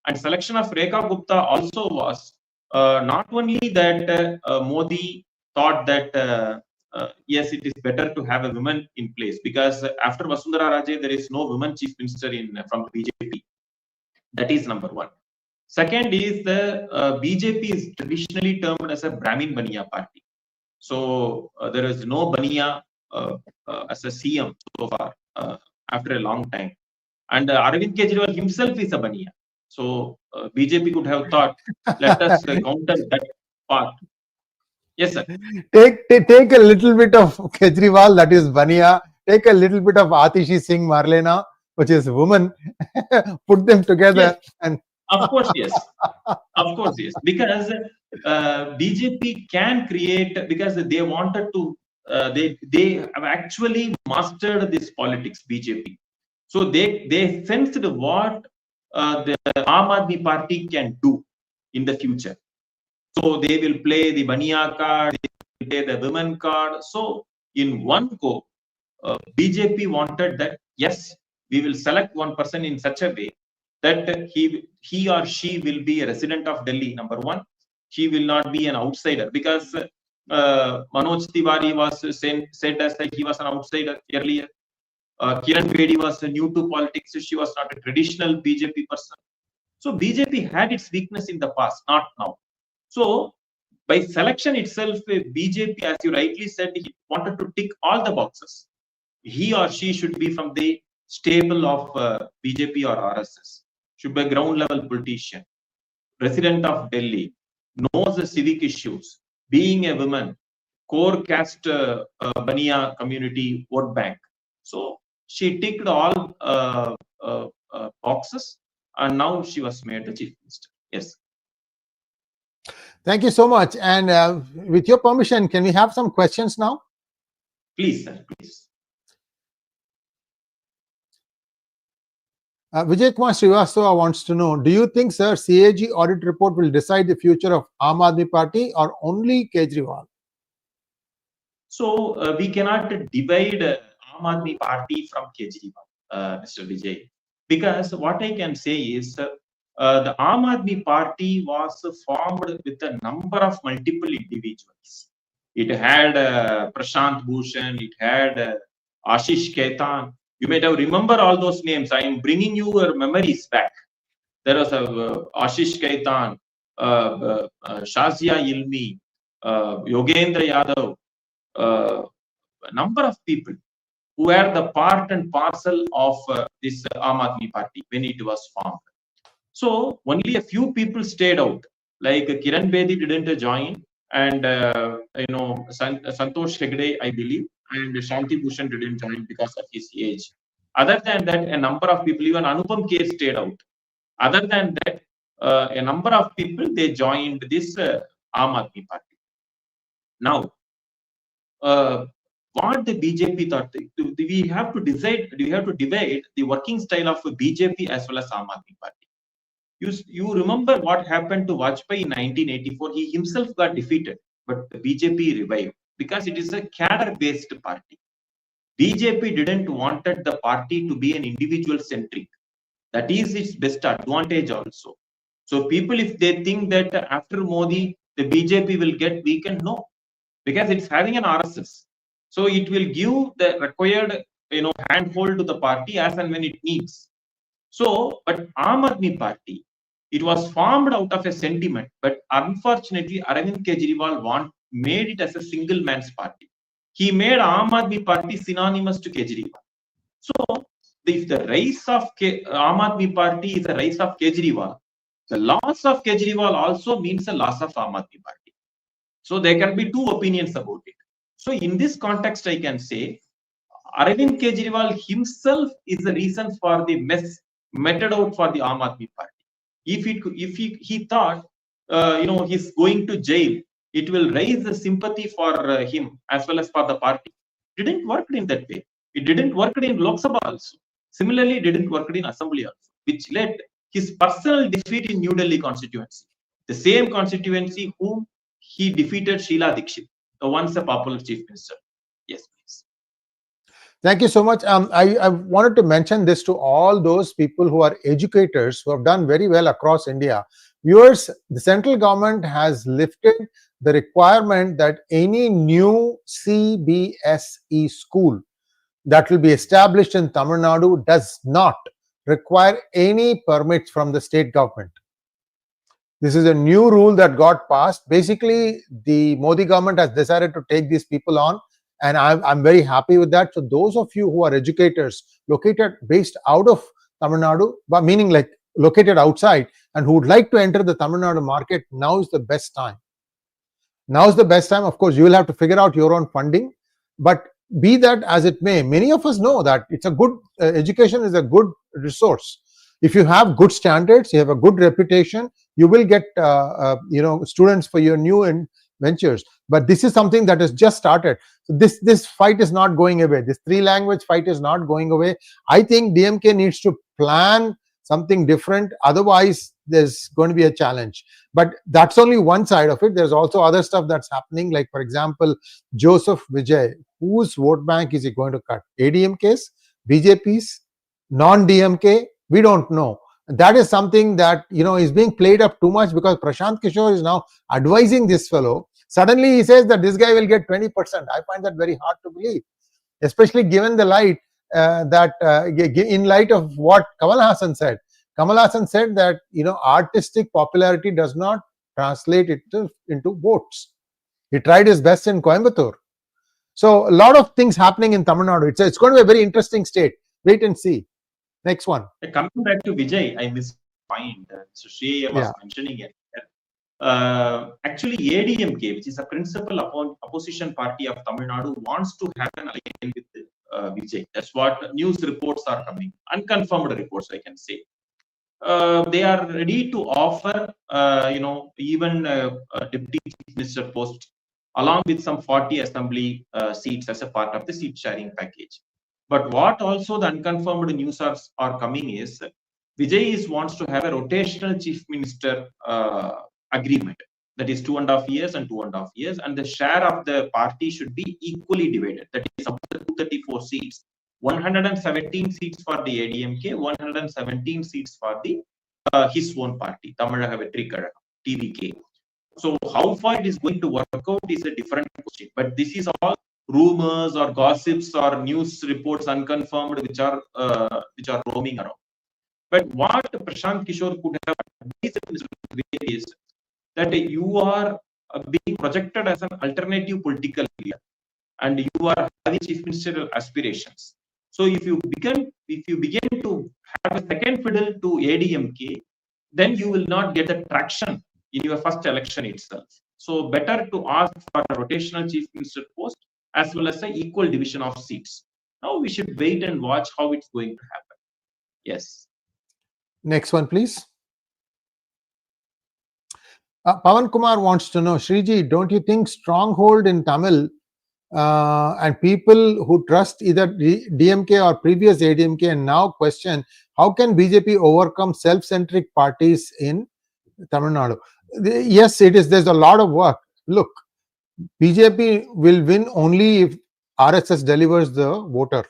And selection of Rekha Gupta also was not only that Modi thought that yes, it is better to have a woman in place, because after Vasundhara Raje, there is no woman chief minister from the BJP. That is number one. Second is the BJP is traditionally termed as a Brahmin Baniya party. So there is no Baniya as a CM so far after a long time. And Arvind Kejriwal himself is a Baniya. So BJP could have thought, let us counter that part. Yes, sir. Take a little bit of Kejriwal, that is Baniya. Take a little bit of Atishi Singh Marlena, which is woman. Put them together, yes. and of course, yes. Of course, yes. Because BJP can create, because they wanted to, they have actually mastered this politics, BJP. So they sensed what the Aam Aadmi Party can do in the future. So they will play the Baniya card, they will play the women card. So in one go, BJP wanted that, yes, we will select one person in such a way that he or she will be a resident of Delhi, number one. She will not be an outsider, because Manoj Tiwari was said as that he was an outsider earlier. Kiran Bedi was new to politics. She was not a traditional BJP person. So BJP had its weakness in the past, not now. So by selection itself, BJP, as you rightly said, he wanted to tick all the boxes. He or she should be from the stable of BJP or RSS, should be a ground level politician, resident of Delhi, knows the civic issues, being a woman, core caste Baniya community vote bank. So she ticked all boxes, and now she was made the chief minister. Yes. Thank you so much. And with your permission, can we have some questions now? Please, sir, please. Vijay Kumar Srivastava wants to know, do you think, sir, CAG audit report will decide the future of Aam Aadmi Party or only Kejriwal? So we cannot divide Aam Aadmi Party from Kejriwal, Mr. Vijay, because what I can say is the Aam Aadmi Party was formed with a number of multiple individuals. It had Prashant Bhushan, it had Ashish Khaitan. You might have remember all those names. I am bringing your memories back. There was Ashish Khaitan, Shazia Ilmi, Yogendra Yadav, a number of people who were the part and parcel of this Aam Aadmi Party when it was formed. So only a few people stayed out, like Kiran Bedi didn't join, and Santosh Hegde, I believe, and Shanti Bhushan didn't join because of his age. Other than that, a number of people, even Anupam K stayed out. Other than that, a number of people, they joined this Aam Aadmi Party. Now, what the BJP thought, we have to decide, we have to divide the working style of BJP as well as Aam Aadmi Party. You remember what happened to Vajpayee in 1984? He himself got defeated, but the BJP revived because it is a cadre-based party. BJP didn't wanted the party to be an individual-centric. That is its best advantage also. So people, if they think that after Modi, the BJP will get weakened, no, because it's having an RSS. So it will give the required, handhold to the party as and when it needs. So, but Aam Aadmi Party, it was formed out of a sentiment, but unfortunately, Arvind Kejriwal made it as a single man's party. He made Aam Aadmi Party synonymous to Kejriwal. So, if the rise of Aam Aadmi Party is the rise of Kejriwal, the loss of Kejriwal also means the loss of Aam Aadmi Party. So, there can be two opinions about it. So, in this context, I can say Arvind Kejriwal himself is the reason for the mess meted out for the Aam Aadmi Party. If he thought, he's going to jail, it will raise the sympathy for him as well as for the party. It didn't work in that way. It didn't work in Lok Sabha also. Similarly, it didn't work in Assembly also, which led his personal defeat in New Delhi constituency. The same constituency whom he defeated Sheila Dikshit, the once a popular chief minister. Yes, please. Thank you so much. I wanted to mention this to all those people who are educators who have done very well across India. Viewers, the central government has lifted the requirement that any new CBSE school that will be established in Tamil Nadu does not require any permits from the state government. This is a new rule that got passed. Basically, the Modi government has decided to take these people on, and I'm very happy with that. So those of you who are educators based out of Tamil Nadu, but meaning like located outside, and who would like to enter the Tamil Nadu market, now is the best time. Now is the best time. Of course, you will have to figure out your own funding, but be that as it may, many of us know that it's a good education is a good resource. If you have good standards, you have a good reputation, you will get students for your new ventures. But this is something that has just started. So this fight is not going away. This 3-language fight is not going away. I think DMK needs to plan something different. Otherwise, there's going to be a challenge. But that's only one side of it. There's also other stuff that's happening. Like, for example, 𝗤𝗎𝗍𝗍. Whose vote bank is he going to cut? ADMK's, BJP's, non-DMK? We don't know. That is something that is being played up too much, because Prashant Kishore is now advising this fellow. Suddenly he says that this guy will get 20%. I find that very hard to believe, especially given the light in light of what Kamal Hassan said. Kamal Hassan said that artistic popularity does not translate into votes. He tried his best in Coimbatore. So a lot of things happening in Tamil Nadu. It's going to be a very interesting state. Wait and see. Next one. Coming back to Vijay, I missed the point. So Sree was mentioning it. Actually, ADMK, which is a principal opposition party of Tamil Nadu, wants to have an alliance with Vijay. That's what news reports are coming. Unconfirmed reports, I can say. They are ready to offer, even a deputy chief minister post, along with some 40 assembly seats as a part of the seat sharing package. But what also the unconfirmed news are coming is Vijay wants to have a rotational chief minister agreement, that is 2.5 years and 2.5 years, and the share of the party should be equally divided. That is up to 234 seats, 117 seats for the ADMK, 117 seats for the his own party, Tamizhaga Vetri Kazhagam, TVK. So how far it is going to work out is a different question. But this is all rumors or gossips or news reports unconfirmed, which are roaming around. But what Prashant Kishore could have advised is that you are being projected as an alternative political leader, and you are having chief ministerial aspirations. So if you begin to have a second fiddle to ADMK, then you will not get the traction in your first election itself. So better to ask for a rotational chief minister post as well as an equal division of seats. Now we should wait and watch how it's going to happen. Yes. Next one, please. Pawan Kumar wants to know, Shriji, don't you think stronghold in Tamil and people who trust either DMK or previous ADMK and now question how can BJP overcome self-centric parties in Tamil Nadu? Yes, it is. There's a lot of work. Look, BJP will win only if RSS delivers the voter.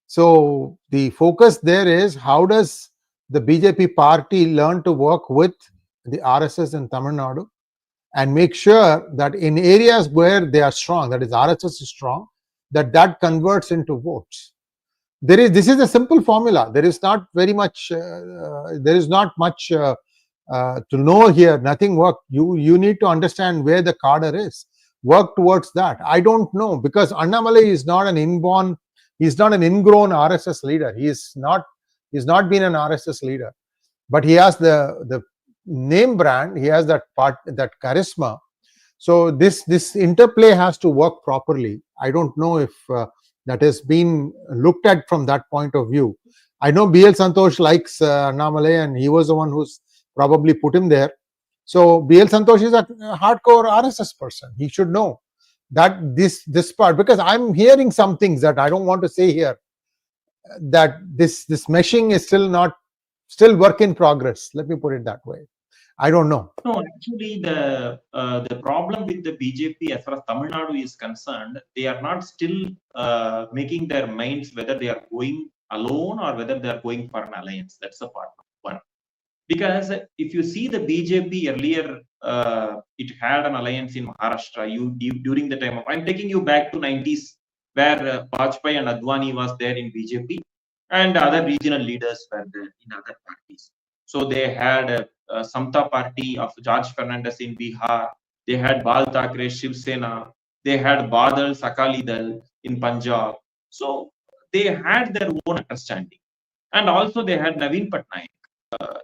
So the focus there is how does the BJP party learn to work with the RSS in Tamil Nadu and make sure that in areas where they are strong, that is RSS is strong, that converts into votes. This is a simple formula. There is not very much. There is not much to know here. Nothing work. You need to understand where the cadre is. Work towards that. I don't know, because Annamalai is not an inborn. He's not an ingrown RSS leader. He's not been an RSS leader, but he has the name brand. He has that charisma. So this interplay has to work properly. I don't know if that has been looked at from that point of view. I know BL Santosh likes Annamalai, and he was the one who's probably put him there. So BL Santosh is a hardcore RSS person. He should know that this part, because I'm hearing some things that I don't want to say here, that this meshing is still work in progress. Let me put it that way. I don't know. No, actually, the problem with the BJP as far as Tamil Nadu is concerned, they are not still making their minds whether they are going alone or whether they are going for an alliance. That's the part one. Because if you see the BJP earlier, it had an alliance in Maharashtra. During the time of, I'm taking you back to 90s, where 𝗏𝗽 and Advani was there in BJP, and other regional leaders were there in other parties. So they had Samta party of George Fernandez in Bihar. They had Bal Thackeray Shiv Sena. They had 𝗏𝗫𝗏 Akali-Dal in Punjab. So they had their own understanding, and also they had Naveen Patnaik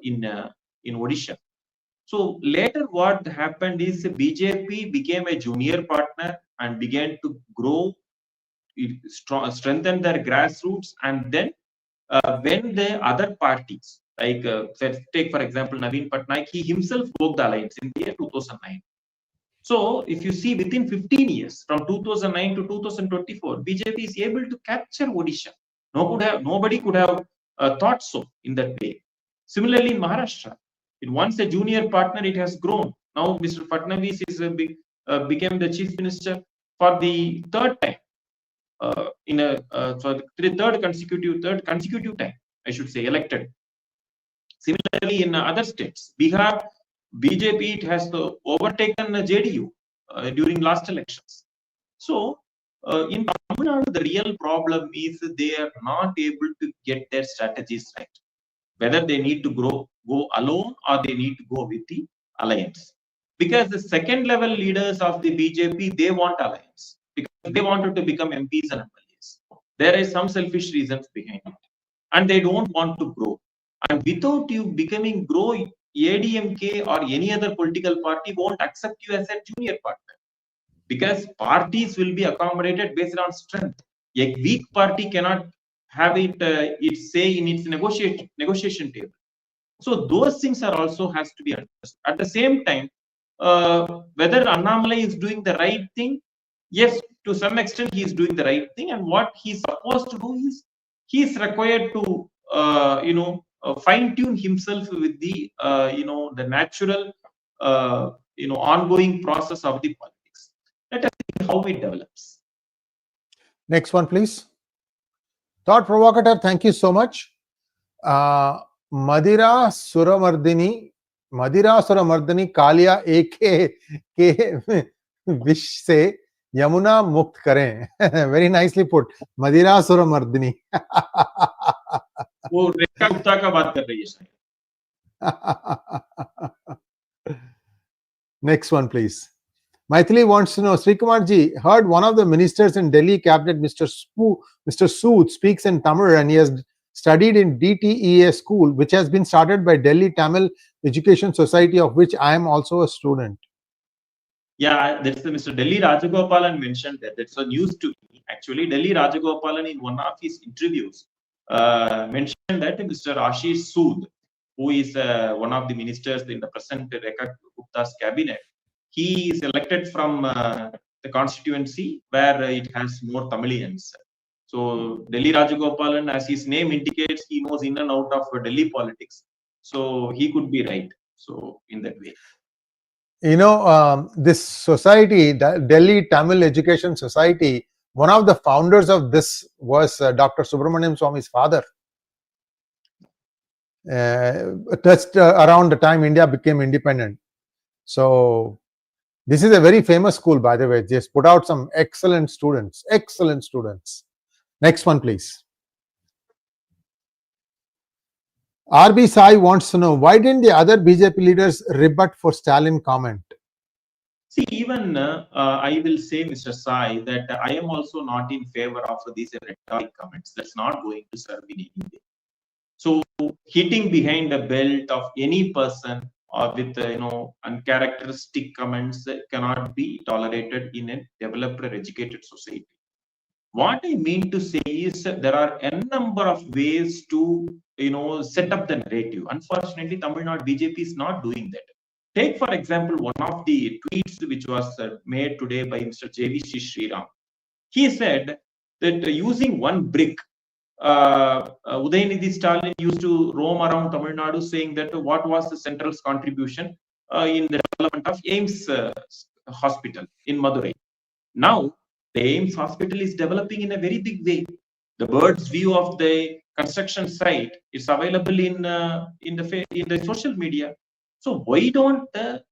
in Odisha. So later what happened is BJP became a junior partner and began to grow, strengthen their grassroots, and then when the other parties, like take for example Naveen Patnaik, he himself broke the alliance in the year 2009. So if you see, within 15 years, from 2009 to 2024, BJP is able to capture Odisha. Nobody could have thought so in that way. Similarly, in Maharashtra, once a junior partner, it has grown. Now, Mr. Fadnavis became the chief minister for the third time, third consecutive time, I should say, elected. Similarly, in other states, Bihar, BJP, it has overtaken JDU during last elections. So, in Tamil Nadu, the real problem is they are not able to get their strategies right. Whether they need to go alone or they need to go with the alliance. Because the second level leaders of the BJP, they want alliance because they wanted to become MPs and MLAs. There is some selfish reasons behind it, and they don't want to grow. And without you becoming grow, ADMK or any other political party won't accept you as a junior partner, because parties will be accommodated based on strength. A weak party cannot have its say in its negotiation table. So those things are also has to be understood. At the same time, whether Annamalai is doing the right thing, yes, to some extent he is doing the right thing, and what he is supposed to do is he is required to fine tune himself with the the natural ongoing process of the politics. Let us see how it develops. Next one, please. Thought provocateur, thank you so much. 𝗲𝗏𝗏 Kaliya के विष से यमुना मुक्त करें. Very nicely put. 𝗲𝗏𝗏. वो रेखा गुप्ता का बात कर रही है शायद. Next one, please. Maithili wants to know, Srikumar ji, heard one of the ministers in Delhi cabinet, Mr. Sood, speaks in Tamil, and he has studied in DTEA school, which has been started by Delhi Tamil Education Society, of which I am also a student. Yeah, that's Mr. Delhi Rajagopalan mentioned that. That's a news to me. Actually, Delhi Rajagopalan in one of his interviews mentioned that Mr. Ashish Sood, who is one of the ministers in the present Rekha Gupta's cabinet, he is elected from the constituency where it has more Tamilians. So Delhi Rajagopalan, as his name indicates, he knows in and out of Delhi politics. So he could be right. So in that way. This society, Delhi Tamil Education Society, one of the founders of this was Dr. Subramaniam Swamy's father. Just around the time India became independent. So this is a very famous school, by the way. Just put out some excellent students. Excellent students. Next one, please. RB Sai wants to know, why didn't the other BJP leaders rebut for Stalin comment? See, even I will say, Mr. Sai, that I am also not in favor of these rhetoric comments. That's not going to serve in any way. So hitting behind the belt of any person or with uncharacteristic comments cannot be tolerated in a developed or educated society. What I mean to say is there are a number of ways to set up the narrative. Unfortunately, Tamil Nadu BJP is not doing that. Take, for example, one of the tweets which was made today by Mr. J.V.C. Sriram. He said that using one brick, 𝗦𝗘𝗙𝗙 Stalin used to roam around Tamil Nadu saying that what was the central's contribution in the development of AIIMS hospital in Madurai. Now, the AIIMS hospital is developing in a very big way. The bird's view of the construction site. It's available in the social media. So why can't the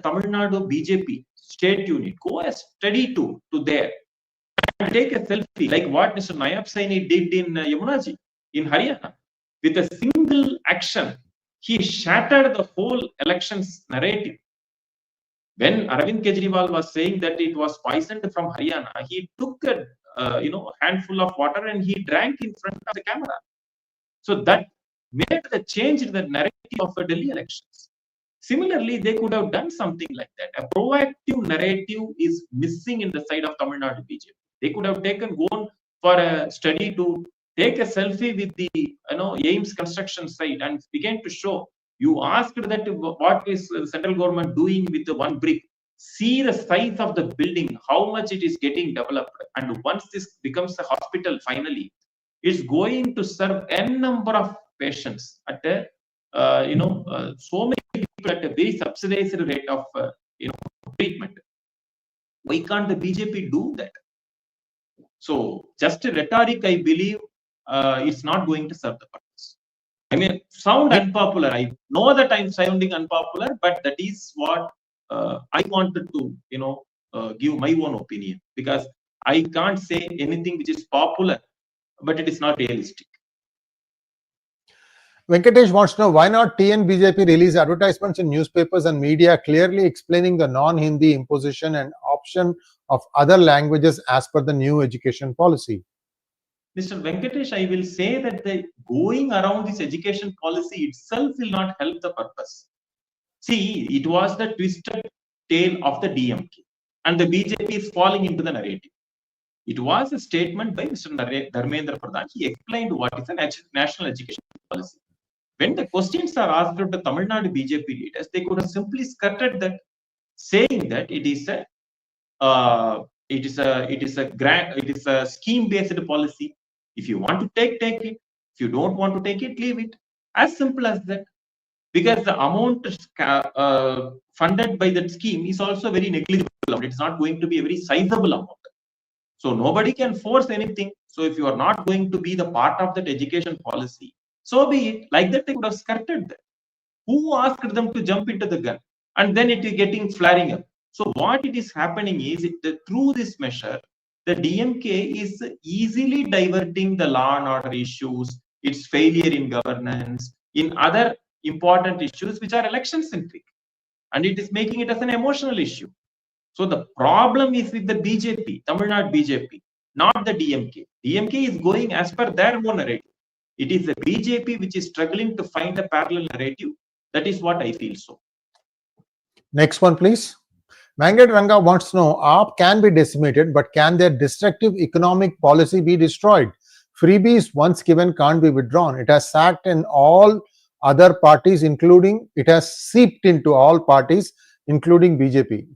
Tamil Nadu BJP state unit go a study tour to there and take a selfie like what Mr. 𝗏𝗡𝗍𝗍 did in Yamunaji in Haryana? With a single action, he shattered the whole elections narrative. When Arvind Kejriwal was saying that it was poisoned from Haryana, he took a handful of water and he drank in front of the camera. So that made the change in the narrative of the Delhi elections. Similarly, they could have done something like that. A proactive narrative is missing in the side of Tamil Nadu BJP. They could have gone for a study to take a selfie with the AIIMS construction site and began to show. You asked that what is the central government doing with the one brick. See the size of the building, how much it is getting developed. And once this becomes a hospital, finally, it's going to serve n number of patients at a, so many people at a very subsidized rate of treatment. Why can't the BJP do that? So just a rhetoric, I believe, it's not going to serve the purpose. I mean, sound unpopular. I know that I'm sounding unpopular, but that is what I wanted to, give my own opinion, because I can't say anything which is popular, but it is not realistic. Venkatesh wants to know, why not TN BJP release advertisements in newspapers and media clearly explaining the non-Hindi imposition and option of other languages as per the new education policy? Mr. Venkatesh, I will say that the going around this education policy itself will not help the purpose. See, it was the twisted tale of the DMK, and the BJP is falling into the narrative. It was a statement by Mr. Dharmendra Pradhan. He explained what is a national education policy. When the questions are asked of the Tamil Nadu BJP leaders, they could have simply skirted that, saying that it is a scheme-based policy. If you want to take it. If you don't want to take it, leave it. As simple as that. Because the amount funded by that scheme is also very negligible. It's not going to be a very sizable amount. So nobody can force anything. So if you are not going to be the part of that education policy, so be it. Like that, they could have skirted that. Who asked them to jump into the gun? And then it is getting flaring up. So what it is happening is, through this measure, the DMK is easily diverting the law and order issues, its failure in governance, in other important issues which are election centric, and it is making it as an emotional issue. So the problem is with the BJP, Tamil Nadu BJP, not the DMK. DMK is going as per their own narrative. It is the BJP which is struggling to find a parallel narrative. That is what I feel so. Next one, please. Mangat Ranga wants to know, AAP can be decimated, but can their destructive economic policy be destroyed? Freebies once given can't be withdrawn. It has sacked in all other parties, including, it has seeped into all parties, including BJP.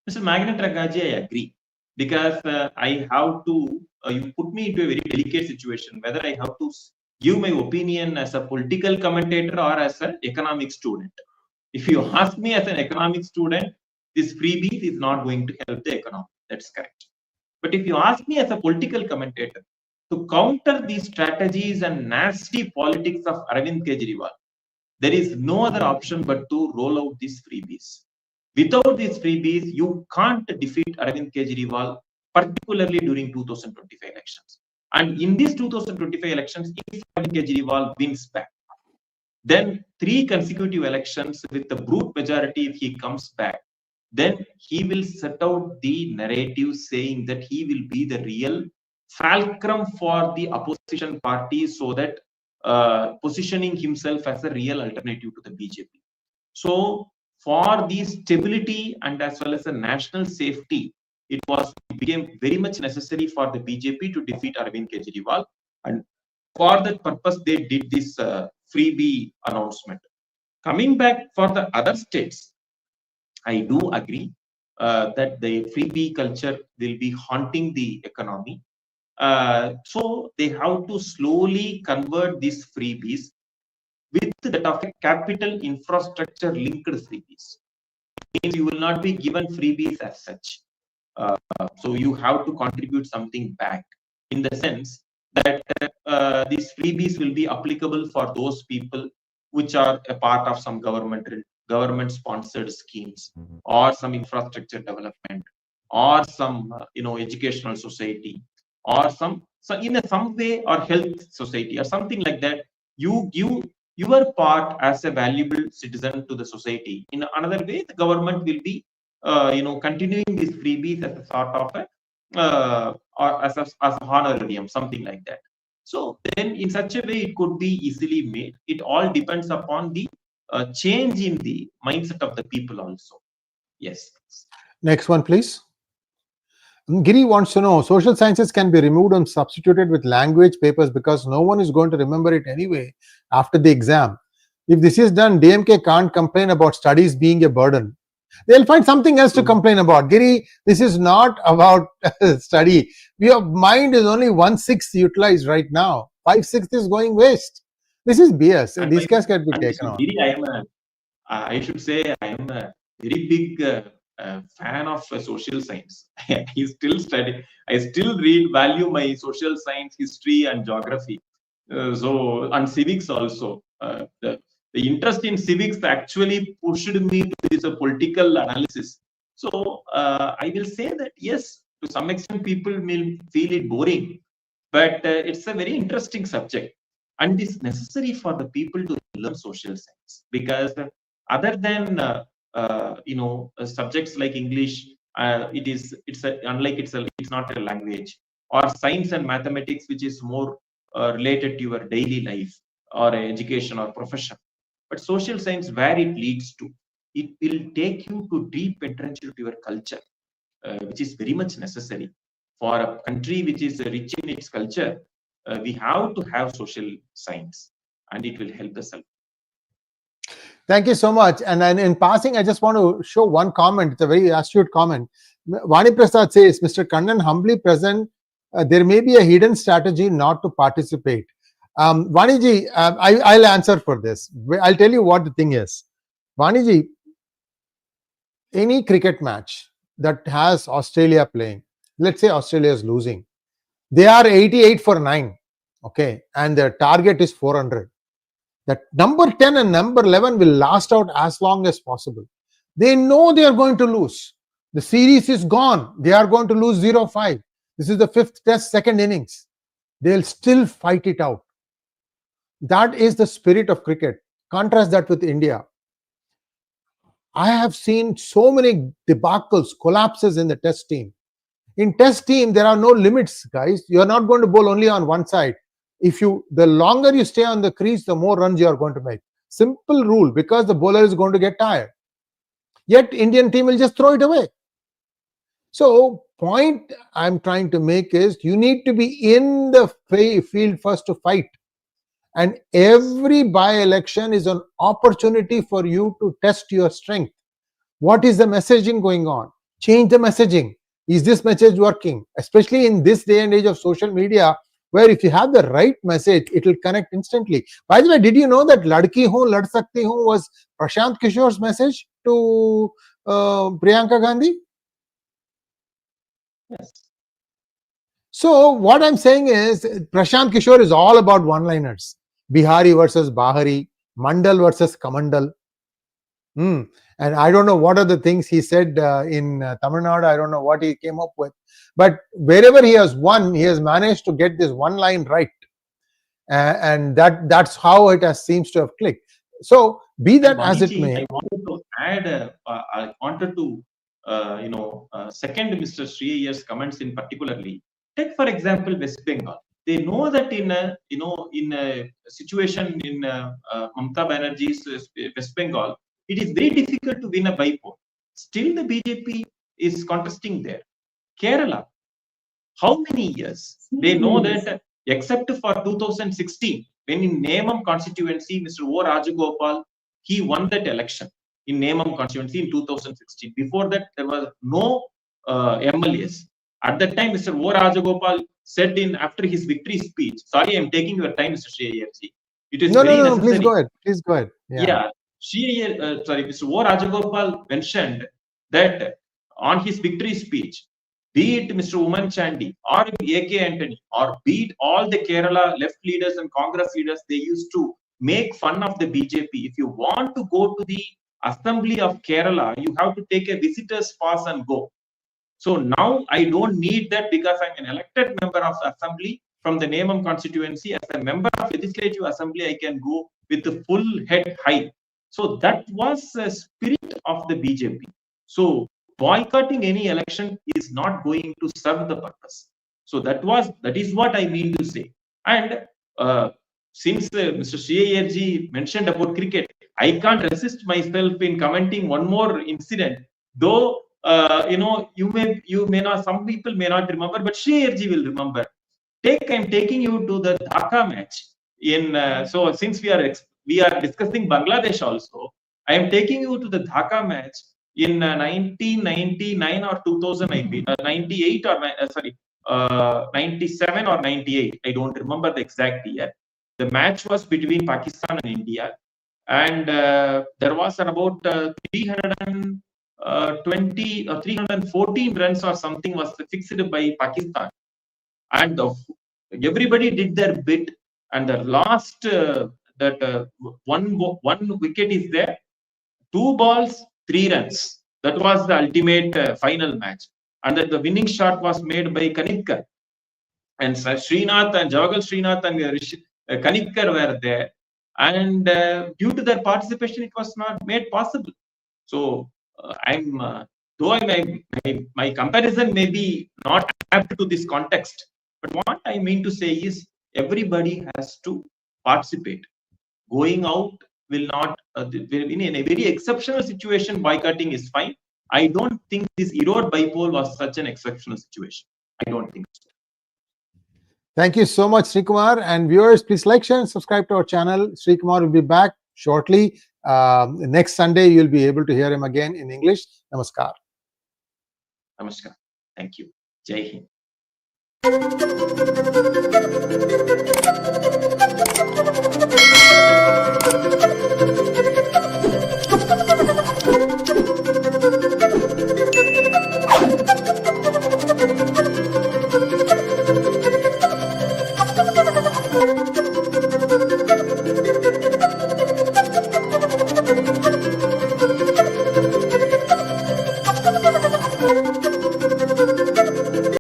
Mr. Magnet Ragaji, I agree. Because I have to, you put me into a very delicate situation, whether I have to give my opinion as a political commentator or as an economic student. If you ask me as an economic student, this freebie is not going to help the economy. That's correct. But if you ask me as a political commentator, to counter these strategies and nasty politics of Arvind Kejriwal, there is no other option but to roll out these freebies. Without these freebies, you can't defeat Arvind Kejriwal, particularly during 2025 elections. And in these 2025 elections, if Arvind Kejriwal wins back, then 3 consecutive elections with the brute majority, if he comes back, then he will set out the narrative saying that he will be the real fulcrum for the opposition party, so that positioning himself as a real alternative to the BJP. So for the stability and as well as the national safety, it became very much necessary for the BJP to defeat Arvind Kejriwal, and for that purpose they did this freebie announcement. Coming back for the other states, I do agree that the freebie culture will be haunting the economy. So they have to slowly convert these freebies with that of a capital infrastructure linked freebies. It means you will not be given freebies as such. So you have to contribute something back, in the sense that these freebies will be applicable for those people which are a part of some government sponsored schemes, or some infrastructure development, or some educational society, or some way, or health society, or something like that. You give your part as a valuable citizen to the society. In another way, the government will be continuing these freebies as a sort of a or as honorarium, something like that. So then in such a way it could be easily made. It all depends upon the change in the mindset of the people also. Yes. Next one, please. Giri wants to know, social sciences can be removed and substituted with language papers because no one is going to remember it anyway after the exam. If this is done, DMK can't complain about studies being a burden. They'll find something else to complain about. Giri, this is not about study. Your mind is only 1/6 utilized right now. 5/6 is going waste. This is BS. And these guys can be taken on. Giri, I should say I am a very big fan of social science. I still study. I still value my social science, history, and geography. And civics also. The interest in civics actually pushed me to this political analysis. So I will say that yes, to some extent people will feel it boring, but it's a very interesting subject, and it's necessary for the people to learn social science, because other than subjects like English, it's not a language, or science and mathematics, which is more related to your daily life or education or profession. But social science, where it leads to, it will take you to deep entrenched into your culture, which is very much necessary for a country which is rich in its culture. We have to have social science, and it will help us a lot. Thank you so much. And then in passing, I just want to show one comment. It's a very astute comment. Vani Prasad says, Mr. Kannan humbly present, there may be a hidden strategy not to participate. Vaniji, I'll answer for this. I'll tell you what the thing is. Vaniji, any cricket match that has Australia playing, let's say Australia is losing, they are 88 for 9, okay, and their target is 400. That number 10 and number 11 will last out as long as possible. They know they are going to lose. The series is gone. They are going to lose 0-5. This is the 5th test, 2nd innings. They'll still fight it out. That is the spirit of cricket. Contrast that with India. I have seen so many debacles, collapses in the test team. In test team, there are no limits, guys. You are not going to bowl only on one side. The longer you stay on the crease, the more runs you are going to make. Simple rule, because the bowler is going to get tired. Yet Indian team will just throw it away. So point I'm trying to make is, you need to be in the field first to fight. And every by-election is an opportunity for you to test your strength. What is the messaging going on? Change the messaging. Is this message working? Especially in this day and age of social media, where if you have the right message, it will connect instantly. By the way, did you know that ladki hu, lad sakti hu was Prashant Kishore's message to Priyanka Gandhi? Yes. So what I'm saying is, Prashant Kishore is all about one-liners. Bihari versus Bahari, Mandal versus Kamandal. And I don't know what are the things he said in Tamil Nadu. I don't know what he came up with. But wherever he has won, he has managed to get this one line right. And that's how it seems to have clicked. So be that as it may. I wanted to add, I wanted to second Mr. Sree Iyer's comments in particularly. Take for example West Bengal. They know that in a situation in Mamata Banerjee's West Bengal, it is very difficult to win a by-poll. Still, the BJP is contesting there. Kerala, how many years? They know that, except for 2016, when in Nemam constituency, Mr. 𝗏 he won that election in Nemam constituency in 2016. Before that, there was no MLAs. At that time, Mr. 𝗏 said after his victory speech, sorry, I'm taking your time, Mr. Sree Iyer. It is no, very necessary. Please go ahead. Please go ahead. Yeah. Mr. 𝗏 mentioned that on his victory speech, be it Mr. Oommen Chandy or A.K. Antony, or be it all the Kerala left leaders and Congress leaders, they used to make fun of the BJP. If you want to go to the Assembly of Kerala, you have to take a visitor's pass and go. So now I don't need that because I'm an elected member of the Assembly from the Neomam constituency. As a member of Legislative Assembly, I can go with the full head high. So that was the spirit of the BJP. So boycotting any election is not going to serve the purpose. So that is what I mean to say. And since Mr. Sree Iyer ji mentioned about cricket, I can't resist myself in commenting one more incident. Though you may not, some people may not remember, but Sree Iyer ji will remember. I'm taking you to the Dhaka match. So since we are discussing Bangladesh also, I am taking you to the Dhaka match in 1999 or 2000, 98 or 97 or 98. I don't remember the exact year. The match was between Pakistan and India, and there was about 320 or 314 runs or something was fixed by Pakistan, and everybody did their bit, and the last one wicket is there, 2 balls 3 runs. That was the ultimate final match, and the winning shot was made by Kanitkar, and Srinath and Javagal Srinath and Kanitkar were there, and due to their participation, it was not made possible. So though my comparison may be not apt to this context, but what I mean to say is everybody has to participate. Going out will not, in a very exceptional situation, boycotting is fine. I don't think this 𝗖𝗏𝗍𝗏 was such an exceptional situation. I don't think so. Thank you so much, Srikumar. And viewers, please like, share, and subscribe to our channel. Srikumar will be back shortly. Next Sunday, you'll be able to hear him again in English. Namaskar. Namaskar. Thank you. Jai Hind.